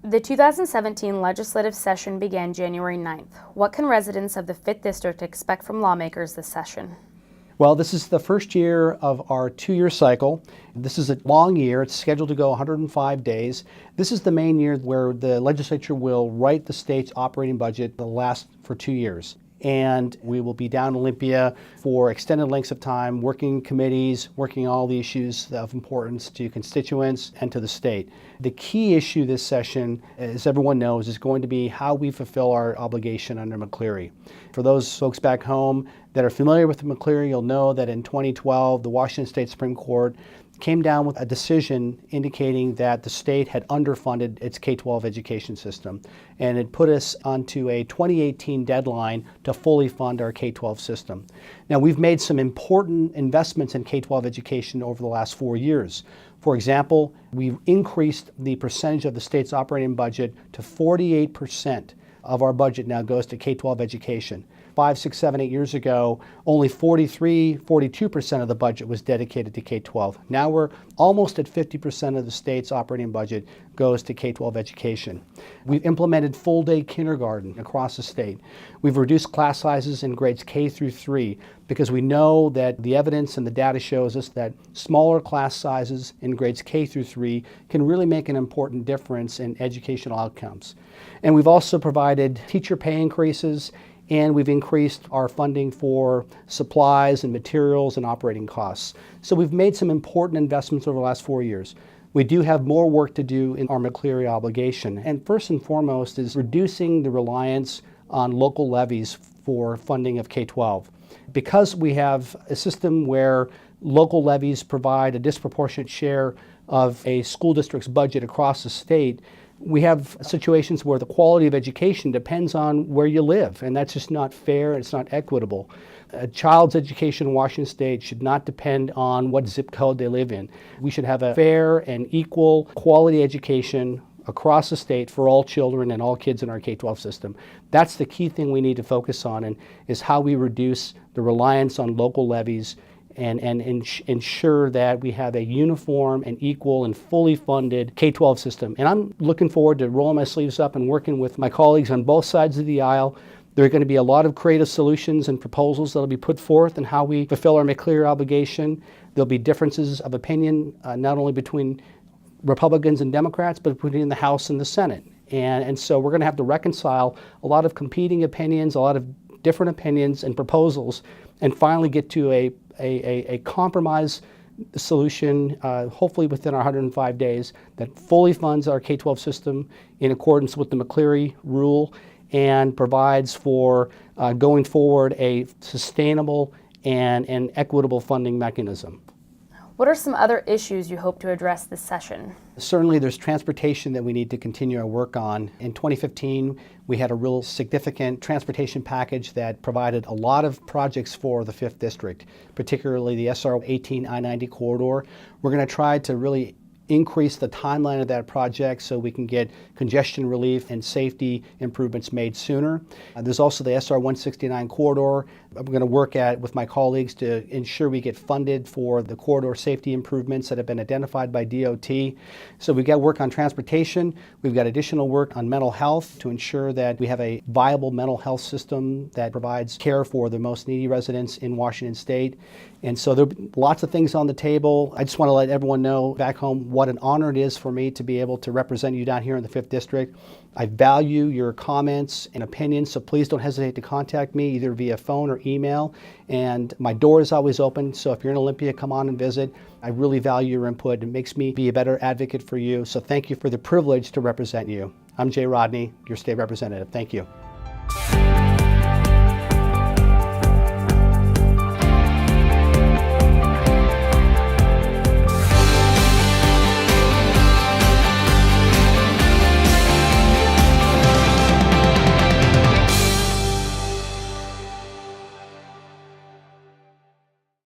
The 2017 legislative session began January 9th. What can residents of the 5th District expect from lawmakers this session? Well, this is the first year of our two-year cycle. This is a long year. It's scheduled to go 105 days. This is the main year where the legislature will write the state's operating budget that lasts for 2 years. And we will be down in Olympia for extended lengths of time, working committees, working all the issues of importance to constituents and to the state. The key issue this session, as everyone knows, is going to be how we fulfill our obligation under McCleary. For those folks back home that are familiar with McCleary, you'll know that in 2012, the Washington State Supreme Court came down with a decision indicating that the state had underfunded its K-12 education system, and it put us onto a 2018 deadline to fully fund our K-12 system. Now, we've made some important investments in K-12 education over the last 4 years. For example, we've increased the percentage of the state's operating budget to 48% of our budget now goes to K-12 education. 5, 6, 7, 8 years ago, only 42% of the budget was dedicated to K-12. Now we're almost at 50% of the state's operating budget goes to K-12 education. We've implemented full-day kindergarten across the state. We've reduced class sizes in grades K through 3 because we know that the evidence and the data shows us that smaller class sizes in grades K through 3 can really make an important difference in educational outcomes. And we've also provided teacher pay increases, and we've increased our funding for supplies and materials and operating costs. So we've made some important investments over the last 4 years. We do have more work to do in our McCleary obligation. And first and foremost is reducing the reliance on local levies for funding of K-12. Because we have a system where local levies provide a disproportionate share of a school district's budget across the state, we have situations where the quality of education depends on where you live, and that's just not fair, and it's not equitable. A child's education in Washington State should not depend on what zip code they live in. We should have a fair and equal quality education across the state for all children and all kids in our K-12 system. That's the key thing we need to focus on, and is how we reduce the reliance on local levies and ensure that we have a uniform and equal and fully funded K-12 system. And I'm looking forward to rolling my sleeves up and working with my colleagues on both sides of the aisle. There are going to be a lot of creative solutions and proposals that will be put forth in how we fulfill our McCleary obligation. There'll be differences of opinion, not only between Republicans and Democrats, but between the House and the Senate. And so we're going to have to reconcile a lot of competing opinions, a lot of different opinions and proposals, and finally get to a compromise solution, hopefully within our 105 days, that fully funds our K-12 system in accordance with the McCleary rule and provides for going forward a sustainable and equitable funding mechanism. What are some other issues you hope to address this session? Certainly there's transportation that we need to continue our work on. In 2015, we had a real significant transportation package that provided a lot of projects for the 5th District, particularly the SR 18 I-90 corridor. We're going to try to really increase the timeline of that project so we can get congestion relief and safety improvements made sooner. There's also the SR 169 corridor. I'm going to work with my colleagues to ensure we get funded for the corridor safety improvements that have been identified by DOT. So we've got work on transportation. We've got additional work on mental health to ensure that we have a viable mental health system that provides care for the most needy residents in Washington State. And so there are lots of things on the table. I just want to let everyone know back home what an honor it is for me to be able to represent you down here in the 5th District. I value your comments and opinions, so please don't hesitate to contact me either via phone or email. And my door is always open, so if you're in Olympia, come on and visit. I really value your input. It makes me be a better advocate for you, so thank you for the privilege to represent you. I'm Jay-Rodne, your state representative. Thank you.